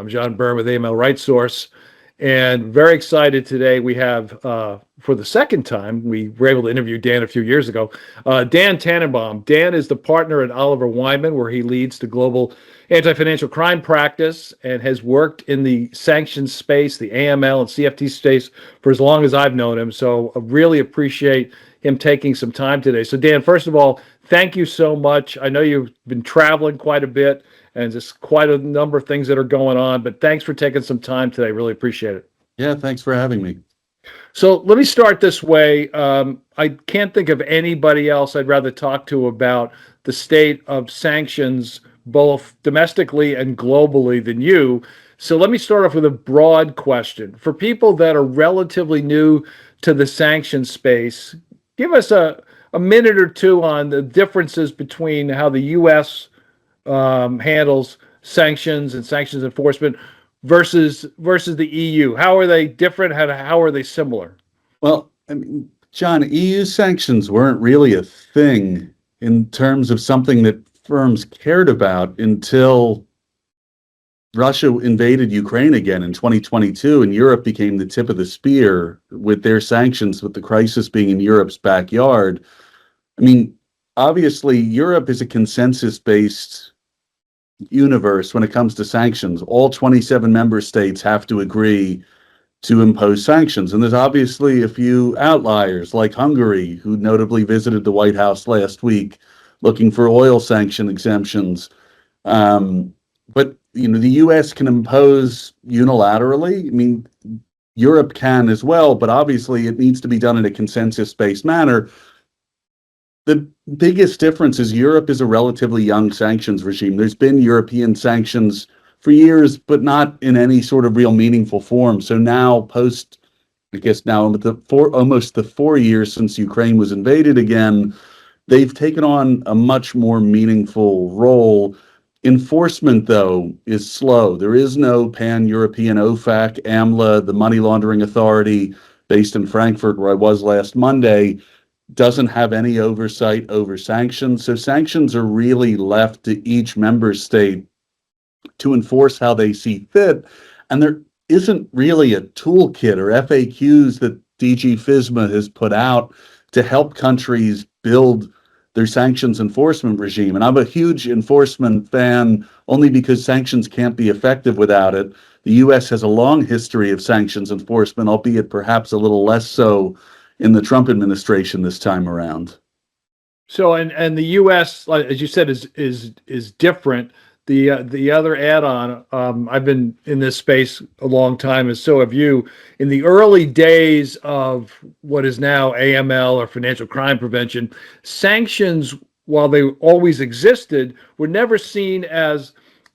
I'm John Byrne with AML Right Source, and very excited today. We have, for the second time, we were able to interview Dan a few years ago, Dan Tannebaum. Dan is the partner at Oliver Wyman, where he leads the global anti-financial crime practice and has worked in the sanctions space, the AML and CFT space, for as long as I've known him. So I really appreciate him taking some time today. So Dan, first of all, thank you so much. I know you've been traveling quite a bit and just quite a number of things that are going on, but thanks for taking some time today. Really appreciate it. Yeah, thanks for having me. So let me start this way. I can't think of anybody else I'd rather talk to about the state of sanctions, both domestically and globally, than you. So let me start off with a broad question. For people that are relatively new to the sanctions space, give us a minute or two on the differences between how the U.S. Handles sanctions and sanctions enforcement versus the EU. How are they different? How are they similar? Well, I mean, John, EU sanctions weren't really a thing in terms of something that firms cared about until Russia invaded Ukraine again in 2022, and Europe became the tip of the spear with their sanctions, with the crisis being in Europe's backyard. I mean, obviously, Europe is a consensus-based universe when it comes to sanctions. All 27 member states have to agree to impose sanctions. And there's obviously a few outliers, like Hungary, who notably visited the White House last week looking for oil sanction exemptions. But the U.S. can impose unilaterally. I mean, Europe can as well, but obviously it needs to be done in a consensus-based manner. The biggest difference is Europe is a relatively young sanctions regime. There's been European sanctions for years, but not in any sort of real meaningful form. So now, almost the 4 years since Ukraine was invaded again, they've taken on a much more meaningful role. Enforcement, though, is slow. There is no pan-European OFAC, AMLA, the money laundering authority based in Frankfurt, where I was last Monday, doesn't have any oversight over sanctions. So sanctions are really left to each member state to enforce how they see fit. And there isn't really a toolkit or FAQs that DG FISMA has put out to help countries build their sanctions enforcement regime. And I'm a huge enforcement fan only because sanctions can't be effective without it. The U.S. has a long history of sanctions enforcement, albeit perhaps a little less so in the Trump administration this time around. So, and the U.S., as you said, is different. The other add-on, I've been in this space a long time, and so have you. In the early days of what is now AML, or financial crime prevention, sanctions, while they always existed, were never seen as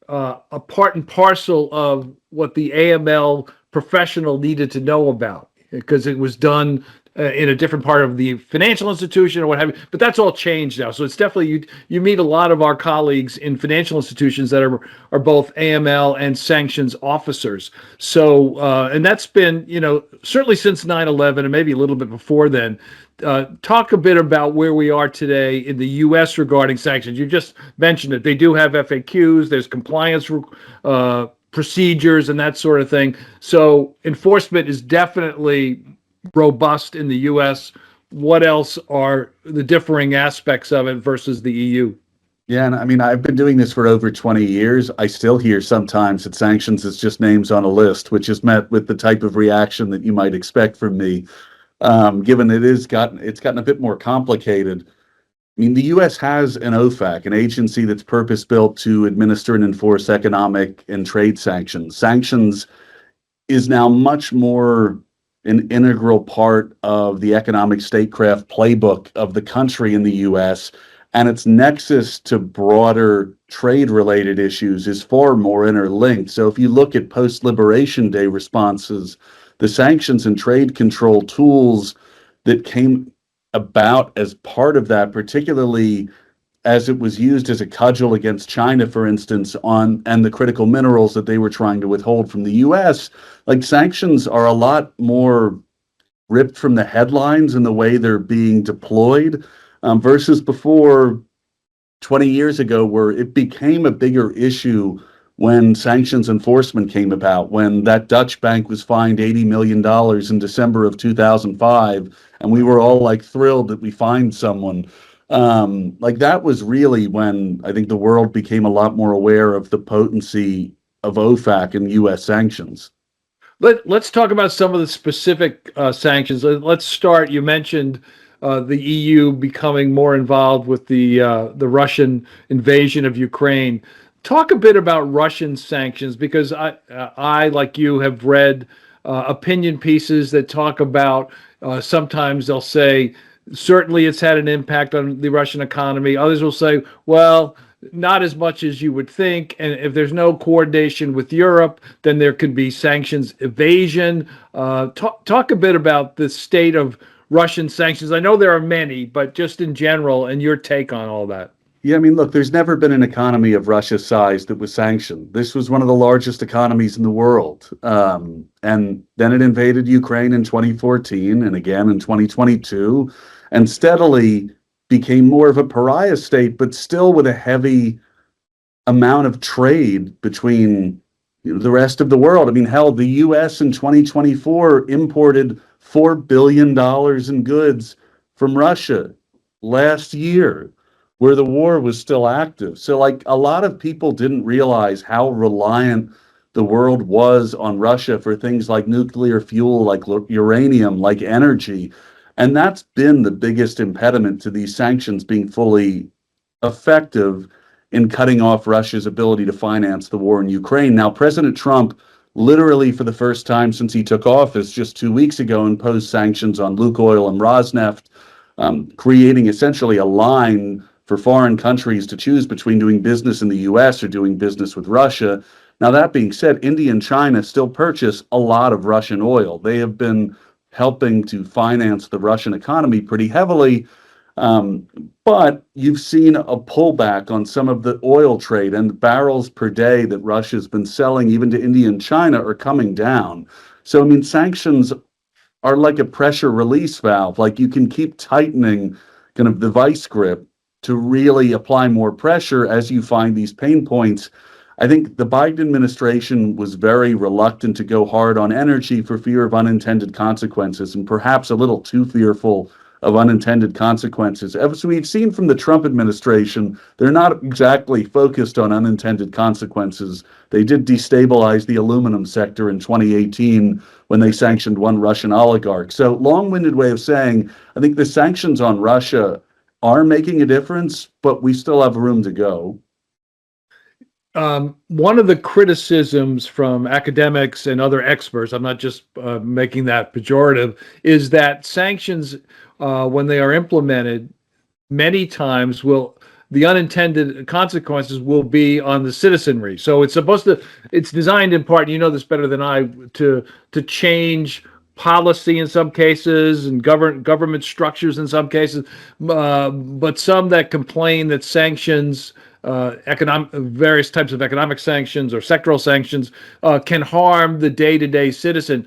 a part and parcel of what the AML professional needed to know about, because it was done in a different part of the financial institution or what have you. But that's all changed now. So it's definitely, you meet a lot of our colleagues in financial institutions that are both AML and sanctions officers. So, and that's been, certainly since 9/11 and maybe a little bit before then. Talk a bit about where we are today in the U.S. regarding sanctions. You just mentioned it. They do have FAQs. There's compliance procedures and that sort of thing. So enforcement is definitely robust in the U.S. What else are the differing aspects of it versus the EU? Yeah, and I mean, I've been doing this for over 20 years. I still hear sometimes that sanctions is just names on a list, which is met with the type of reaction that you might expect from me, given it's gotten a bit more complicated. I mean, the U.S. has an OFAC, an agency that's purpose-built to administer and enforce economic and trade sanctions. Sanctions is now much more an integral part of the economic statecraft playbook of the country in the U.S., and its nexus to broader trade-related issues is far more interlinked. So if you look at post-Liberation Day responses, the sanctions and trade control tools that came about as part of that, particularly as it was used as a cudgel against China, for instance, and the critical minerals that they were trying to withhold from the U.S., like sanctions are a lot more ripped from the headlines in the way they're being deployed, versus before 20 years ago, where it became a bigger issue when sanctions enforcement came about, when that Dutch bank was fined $80 million in December of 2005, and we were all like thrilled that we fined someone. Like that was really when I think the world became a lot more aware of the potency of OFAC and U.S. sanctions. Let's talk about some of the specific sanctions. Let's start. You mentioned the EU becoming more involved with the Russian invasion of Ukraine. Talk a bit about Russian sanctions, because I like you have read opinion pieces that talk about, sometimes they'll say certainly it's had an impact on the Russian economy. Others will say, well, not as much as you would think. And if there's no coordination with Europe, then there could be sanctions evasion. Talk a bit about the state of Russian sanctions. I know there are many, but just in general, and your take on all that. Yeah, I mean, look, there's never been an economy of Russia's size that was sanctioned. This was one of the largest economies in the world. And then it invaded Ukraine in 2014 and again in 2022, and steadily became more of a pariah state, but still with a heavy amount of trade between the rest of the world. I mean, hell, the U.S. in 2024 imported $4 billion in goods from Russia last year, where the war was still active. So, like, a lot of people didn't realize how reliant the world was on Russia for things like nuclear fuel, like uranium, like energy. And that's been the biggest impediment to these sanctions being fully effective in cutting off Russia's ability to finance the war in Ukraine. Now, President Trump, literally for the first time since he took office just 2 weeks ago, imposed sanctions on Lukoil and Rosneft, creating essentially a line for foreign countries to choose between doing business in the U.S. or doing business with Russia. Now, that being said, India and China still purchase a lot of Russian oil. They have been helping to finance the Russian economy pretty heavily. But you've seen a pullback on some of the oil trade, and the barrels per day that Russia's been selling even to India and China are coming down. So, I mean, sanctions are like a pressure release valve. Like, you can keep tightening kind of the vice grip to really apply more pressure as you find these pain points. I think the Biden administration was very reluctant to go hard on energy for fear of unintended consequences, and perhaps a little too fearful of unintended consequences. As we've seen from the Trump administration, they're not exactly focused on unintended consequences. They did destabilize the aluminum sector in 2018 when they sanctioned one Russian oligarch. So, long-winded way of saying, I think the sanctions on Russia are making a difference, but we still have room to go. One of the criticisms from academics and other experts, I'm not just making that pejorative, is that sanctions, when they are implemented, many times the unintended consequences will be on the citizenry. So it's designed in part, you know this better than I, to change policy in some cases and government structures in some cases, but some that complain that sanctions, various types of economic sanctions or sectoral sanctions, can harm the day-to-day citizen.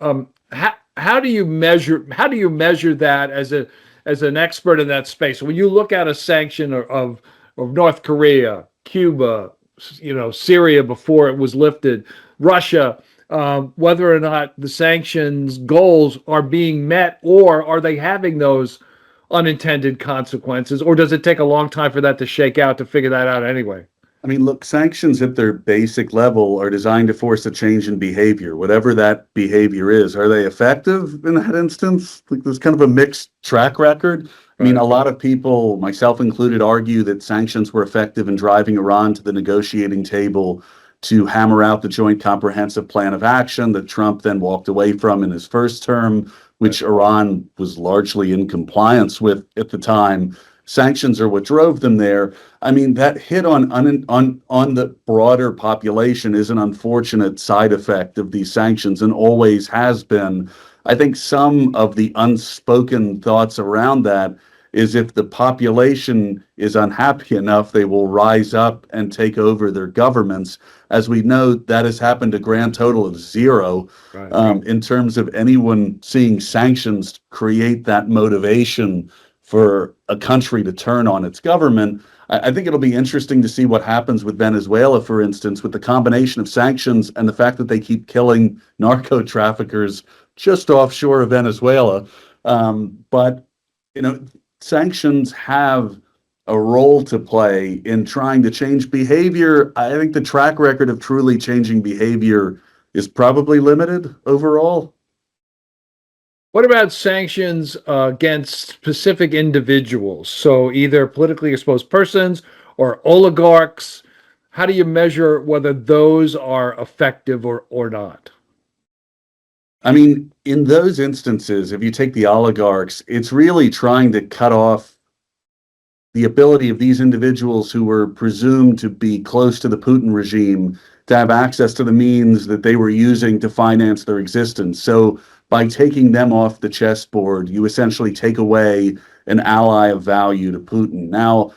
How do you measure that as an expert in that space? When you look at a sanction of North Korea, Cuba, Syria before it was lifted, Russia, whether or not the sanctions goals are being met, or are they having those unintended consequences, or does it take a long time for that to shake out to figure that out anyway? I mean, look, sanctions at their basic level are designed to force a change in behavior, whatever that behavior is. Are they effective in that instance? Like, there's kind of a mixed track record. I mean, a lot of people, myself included, argue that sanctions were effective in driving Iran to the negotiating table to hammer out the Joint Comprehensive Plan of Action that Trump then walked away from in his first term, which Iran was largely in compliance with at the time. Sanctions are what drove them there. I mean, that hit on the broader population is an unfortunate side effect of these sanctions, and always has been. I think some of the unspoken thoughts around that is, if the population is unhappy enough, they will rise up and take over their governments. As we know, that has happened a grand total of zero. In terms of anyone seeing sanctions create that motivation for a country to turn on its government. I think it'll be interesting to see what happens with Venezuela, for instance, with the combination of sanctions and the fact that they keep killing narco traffickers just offshore of Venezuela. But, sanctions have a role to play in trying to change behavior. I think the track record of truly changing behavior is probably limited overall. What about sanctions against specific individuals? So either politically exposed persons or oligarchs. How do you measure whether those are effective or not? I mean, in those instances, if you take the oligarchs, it's really trying to cut off the ability of these individuals who were presumed to be close to the Putin regime to have access to the means that they were using to finance their existence. So by taking them off the chessboard, you essentially take away an ally of value to Putin. Now,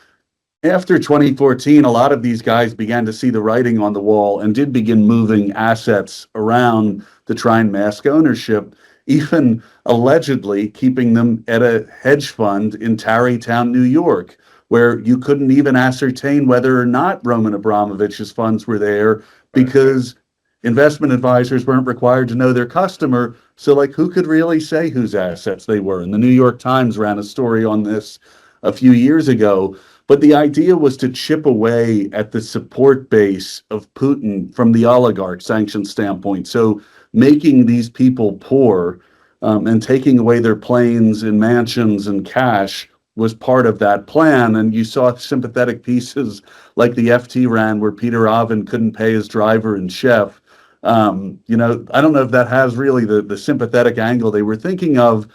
after 2014, a lot of these guys began to see the writing on the wall and did begin moving assets around to try and mask ownership, even allegedly keeping them at a hedge fund in Tarrytown, New York, where you couldn't even ascertain whether or not Roman Abramovich's funds were there because investment advisors weren't required to know their customer. So, like, who could really say whose assets they were? And the New York Times ran a story on this a few years ago. But the idea was to chip away at the support base of Putin from the oligarch sanction standpoint. So making these people poor and taking away their planes and mansions and cash was part of that plan. And you saw sympathetic pieces like the FT ran where Peter Oven couldn't pay his driver and chef. I don't know if that has really the sympathetic angle they were thinking of,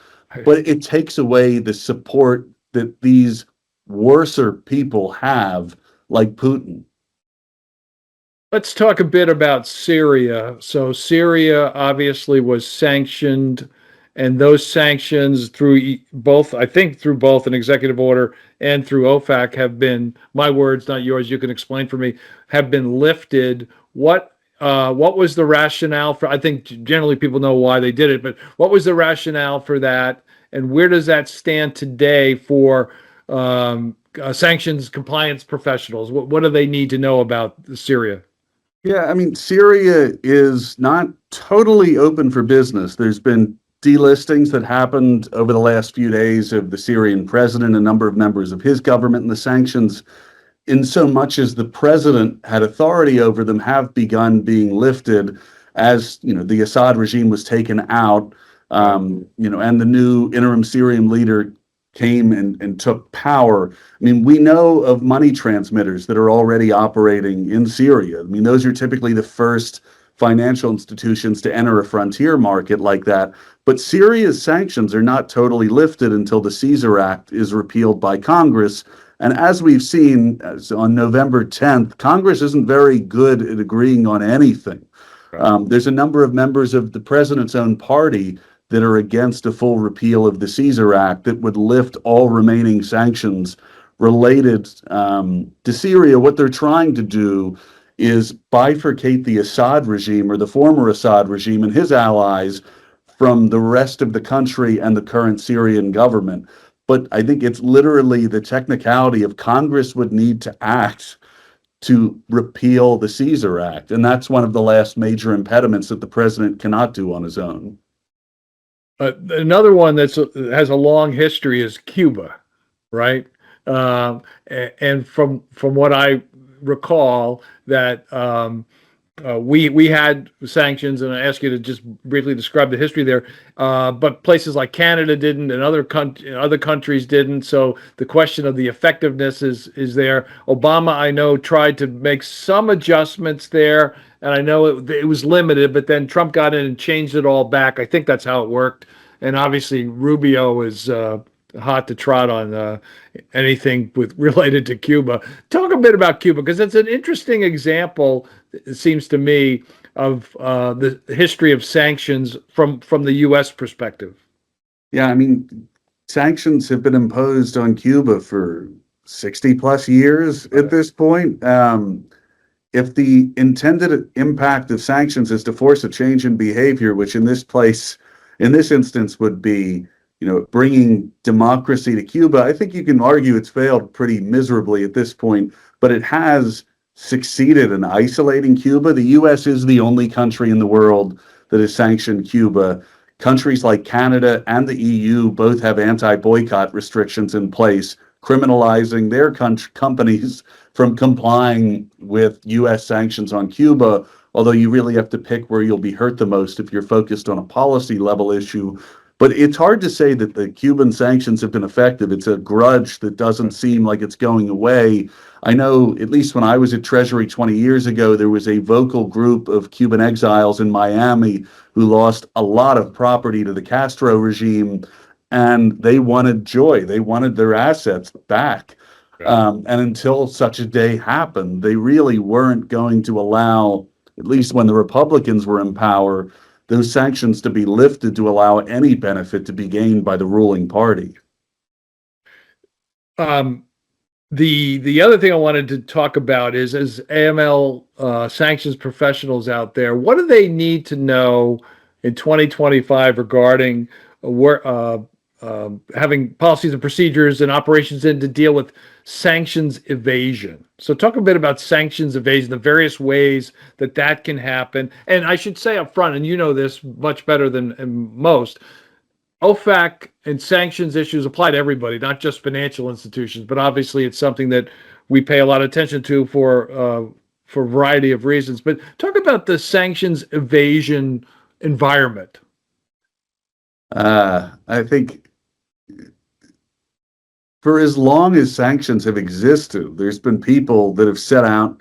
but it takes away the support that these worser people have, like Putin. Let's talk a bit about Syria. So Syria obviously was sanctioned, and those sanctions through both, I think through both an executive order and through OFAC have been, my words, not yours, you can explain for me, have been lifted. What was the rationale for, I think generally people know why they did it, but what was the rationale for that? And where does that stand today for sanctions compliance professionals? What do they need to know about Syria? Yeah, I mean, Syria is not totally open for business. There's been delistings that happened over the last few days of the Syrian president, a number of members of his government, and the sanctions, in so much as the president had authority over them, have begun being lifted as, the Assad regime was taken out, and the new interim Syrian leader came and took power. I mean, we know of money transmitters that are already operating in Syria. I mean, those are typically the first financial institutions to enter a frontier market like that. But Syria's sanctions are not totally lifted until the Caesar Act is repealed by Congress. And as we've seen on November 10th, Congress isn't very good at agreeing on anything. There's a number of members of the president's own party that are against a full repeal of the Caesar Act that would lift all remaining sanctions related to Syria. What they're trying to do is bifurcate the Assad regime, or the former Assad regime and his allies, from the rest of the country and the current Syrian government. But I think it's literally the technicality of Congress would need to act to repeal the Caesar Act. And that's one of the last major impediments that the president cannot do on his own. Another one that has a long history is Cuba, right? And from what I recall, that we had sanctions, and I ask you to just briefly describe the history there. But places like Canada didn't, and other countries didn't. So the question of the effectiveness is there. Obama, I know, tried to make some adjustments there, and I know it was limited. But then Trump got in and changed it all back. I think that's how it worked. And obviously Rubio is hot to trot on anything related to Cuba. Talk a bit about Cuba, because it's an interesting example, it seems to me, of the history of sanctions from the U.S. perspective. Yeah, I mean, sanctions have been imposed on Cuba for 60 plus years at this point. If the intended impact of sanctions is to force a change in behavior, which in this instance would be bringing democracy to Cuba. I think you can argue it's failed pretty miserably at this point, but it has succeeded in isolating Cuba. The U.S. is the only country in the world that has sanctioned Cuba. Countries like Canada and the EU both have anti-boycott restrictions in place, criminalizing their companies from complying with U.S. sanctions on Cuba, although you really have to pick where you'll be hurt the most if you're focused on a policy level issue. But it's hard to say that the Cuban sanctions have been effective. It's a grudge that doesn't seem like it's going away. I know, at least when I was at Treasury 20 years ago, there was a vocal group of Cuban exiles in Miami who lost a lot of property to the Castro regime, and they wanted joy. They wanted their assets back. And until such a day happened, they really weren't going to allow, at least when the Republicans were in power, those sanctions to be lifted to allow any benefit to be gained by the ruling party. The other thing I wanted to talk about is, as AML sanctions professionals out there, what do they need to know in 2025 regarding having policies and procedures and operations in to deal with sanctions evasion? So talk a bit about sanctions evasion, the various ways that that can happen. And I should say up front, and you know this much better than most, OFAC and sanctions issues apply to everybody, not just financial institutions, but obviously it's something that we pay a lot of attention to for a variety of reasons. But talk about the sanctions evasion environment. I think for as long as sanctions have existed, there's been people that have set out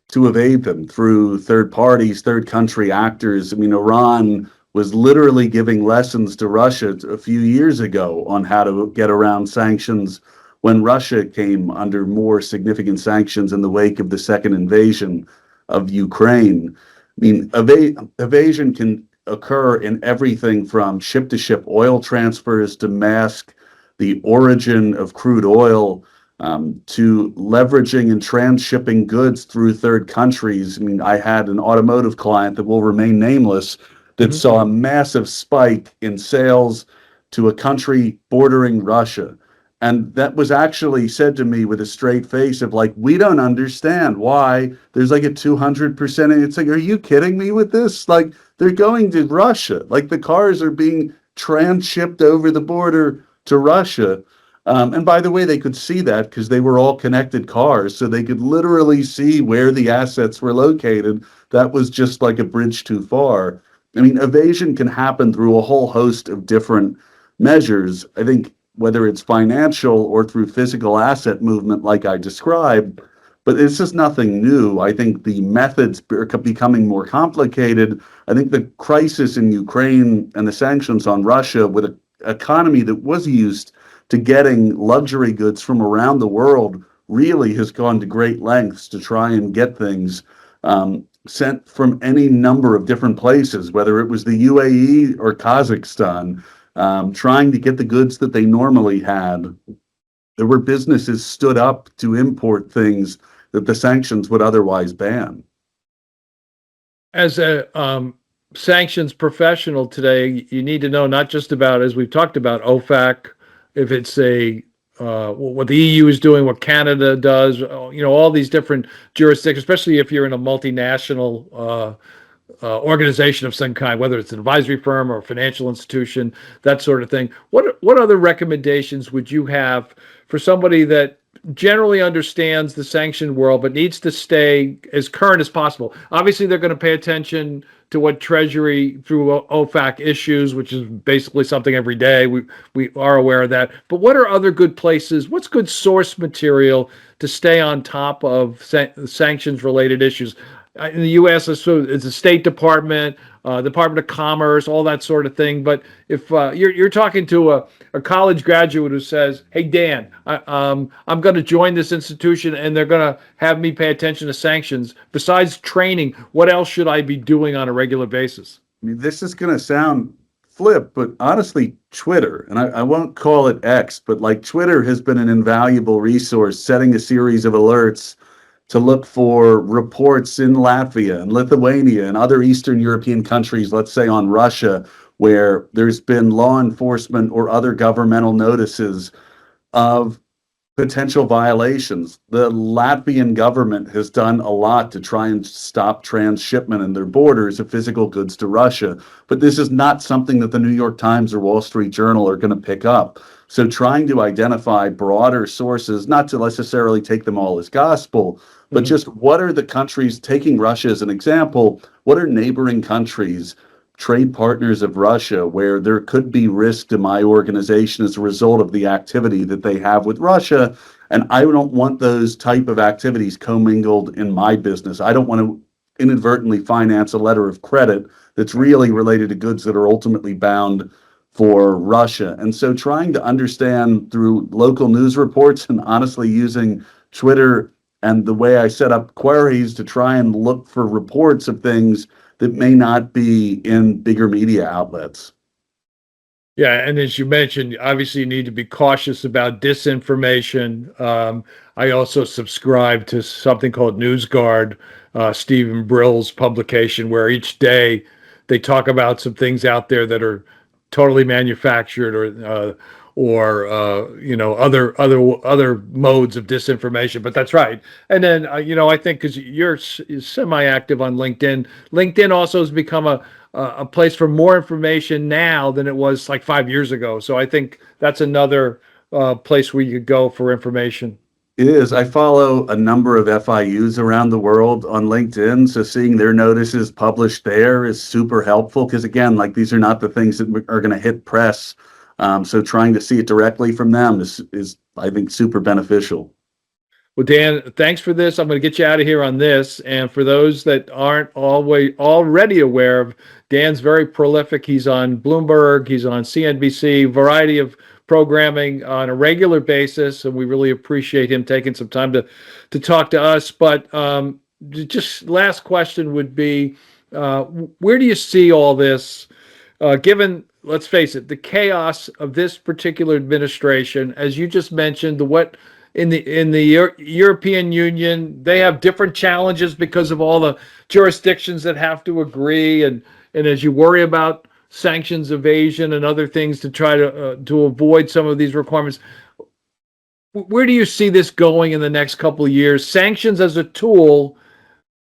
to evade them through third parties, third country actors. I mean, Iran was literally giving lessons to Russia a few years ago on how to get around sanctions when Russia came under more significant sanctions in the wake of the second invasion of Ukraine. I mean, evasion can occur in everything from ship-to-ship oil transfers to mask the origin of crude oil, to leveraging and transshipping goods through third countries. I mean, I had an automotive client that will remain nameless that saw a massive spike in sales to a country bordering Russia. And that was actually said to me with a straight face of like, we don't understand why there's like a 200%. It's like, are you kidding me with this? Like, they're going to Russia. Like, the cars are being transshipped over the border to Russia. And by the way, they could see that because they were all connected cars. So they could literally see where the assets were located. That was just like a bridge too far. I mean, evasion can happen through a whole host of different measures. I think whether it's financial or through physical asset movement, like I described, but it's just nothing new. I think the methods are becoming more complicated. I think the crisis in Ukraine and the sanctions on Russia, with an economy that was used to getting luxury goods from around the world, really has gone to great lengths to try and get things sent from any number of different places, whether it was the UAE or Kazakhstan, trying to get the goods that they normally had. There were businesses stood up to import things that the sanctions would otherwise ban. As a sanctions professional today, you need to know not just about, as we've talked about, OFAC, if it's what the EU is doing, what Canada does, all these different jurisdictions, especially if you're in a multinational organization of some kind, whether it's an advisory firm or a financial institution, that sort of thing. What other recommendations would you have for somebody that generally understands the sanction world but needs to stay as current as possible? Obviously, they're going to pay attention to what Treasury through OFAC issues, which is basically something every day. We are aware of that. But what are other good places? What's good source material to stay on top of sanctions related issues? In the U.S., it's the State Department, Department of Commerce, all that sort of thing. But if you're talking to a college graduate who says, "Hey Dan, I'm going to join this institution and they're going to have me pay attention to sanctions. Besides training, what else should I be doing on a regular basis?" I mean, this is going to sound flip, but honestly, Twitter, and I won't call it X, but like Twitter has been an invaluable resource, setting a series of alerts to look for reports in Latvia and Lithuania and other Eastern European countries, let's say on Russia, where there's been law enforcement or other governmental notices of potential violations. The Latvian government has done a lot to try and stop transshipment in their borders of physical goods to Russia, but this is not something that the New York Times or Wall Street Journal are going to pick up. So trying to identify broader sources, not to necessarily take them all as gospel, but just what are the countries, taking Russia as an example, what are neighboring countries, trade partners of Russia, where there could be risk to my organization as a result of the activity that they have with Russia. And I don't want those type of activities commingled in my business. I don't want to inadvertently finance a letter of credit that's really related to goods that are ultimately bound for Russia. And so trying to understand through local news reports and honestly using Twitter and the way I set up queries to try and look for reports of things that may not be in bigger media outlets. Yeah, and as you mentioned, obviously you need to be cautious about disinformation. I also subscribe to something called NewsGuard, Stephen Brill's publication, where each day they talk about some things out there that are totally manufactured or other modes of disinformation. But that's right. And then I think because you're semi-active on LinkedIn, LinkedIn also has become a place for more information now than it was like 5 years ago. So I think that's another place where you could go for information. It is. I follow a number of FIUs around the world on LinkedIn, so seeing their notices published there is super helpful because, again, like these are not the things that are going to hit press. So trying to see it directly from them is I think, super beneficial. Well, Dan, thanks for this. I'm going to get you out of here on this. And for those that aren't always already aware of, Dan's very prolific. He's on Bloomberg, he's on CNBC, variety of programming on a regular basis, and we really appreciate him taking some time to talk to us. But just last question would be, where do you see all this, given, let's face it, the chaos of this particular administration, as you just mentioned, the what in the European Union, they have different challenges because of all the jurisdictions that have to agree, and as you worry about sanctions evasion and other things to try to avoid some of these requirements, where do you see this going in the next couple of years? Sanctions as a tool,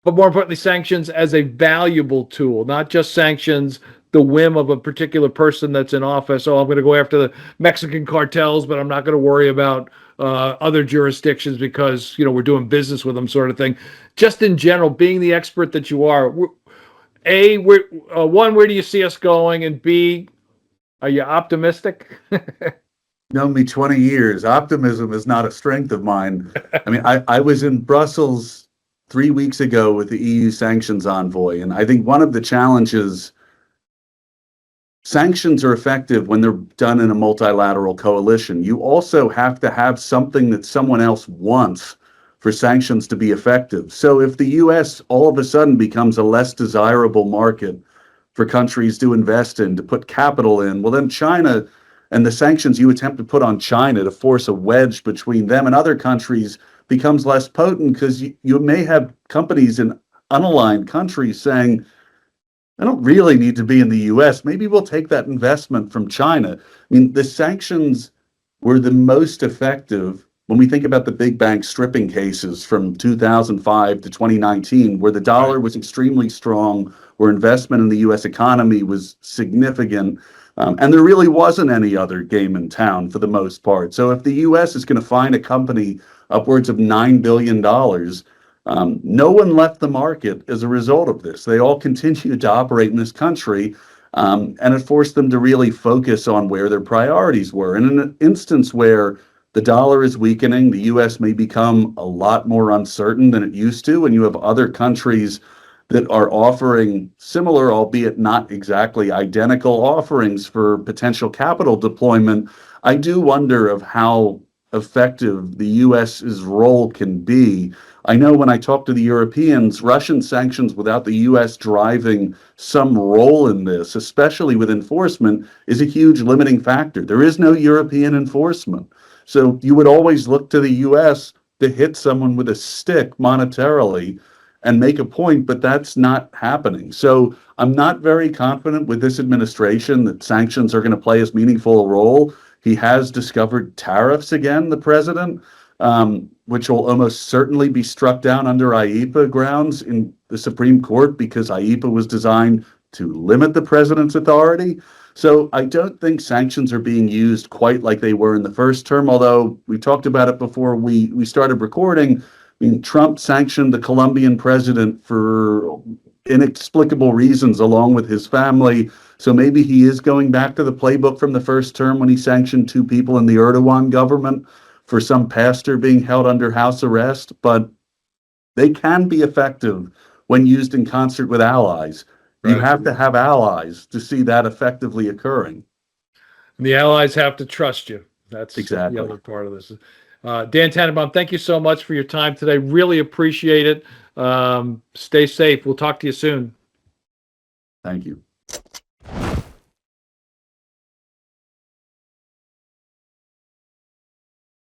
but more importantly, sanctions as a valuable tool, not just sanctions the whim of a particular person that's in office. Oh, I'm going to go after the Mexican cartels, but I'm not going to worry about other jurisdictions because we're doing business with them, sort of thing. Just in general, being the expert that you are, A, where do you see us going, and B, are you optimistic? Known me 20 years. Optimism is not a strength of mine. I mean, I was in Brussels 3 weeks ago with the EU sanctions envoy, and I think one of the challenges, sanctions are effective when they're done in a multilateral coalition. You also have to have something that someone else wants for sanctions to be effective. So if the US all of a sudden becomes a less desirable market for countries to invest in, to put capital in, well, then China and the sanctions you attempt to put on China to force a wedge between them and other countries becomes less potent because you may have companies in unaligned countries saying, I don't really need to be in the US. Maybe we'll take that investment from China. I mean, the sanctions were the most effective when we think about the big bank stripping cases from 2005 to 2019, where the dollar was extremely strong, where investment in the US economy was significant. And there really wasn't any other game in town for the most part. So if the US is going to find a company upwards of $9 billion, no one left the market as a result of this. They all continued to operate in this country, and it forced them to really focus on where their priorities were. And in an instance where the dollar is weakening, the US may become a lot more uncertain than it used to, and you have other countries that are offering similar, albeit not exactly identical, offerings for potential capital deployment. I do wonder of how effective the US's role can be. I know when I talk to the Europeans, Russian sanctions without the US driving some role in this, especially with enforcement, is a huge limiting factor. There is no European enforcement. So you would always look to the US to hit someone with a stick monetarily. and make a point, but that's not happening. So I'm not very confident with this administration that sanctions are going to play as meaningful a role. He has discovered tariffs again, the president, which will almost certainly be struck down under IEPA grounds in the Supreme Court because IEPA was designed to limit the president's authority. So I don't think sanctions are being used quite like they were in the first term, although we talked about it before we started recording. I mean, Trump sanctioned the Colombian president for inexplicable reasons along with his family. So maybe he is going back to the playbook from the first term when he sanctioned 2 people in the Erdogan government for some pastor being held under house arrest. But they can be effective when used in concert with allies. You Right. have to have allies to see that effectively occurring. And the allies have to trust you. That's Exactly. the other part of this. Dan Tannebaum, thank you so much for your time today. Really appreciate it. Stay safe. We'll talk to you soon. Thank you.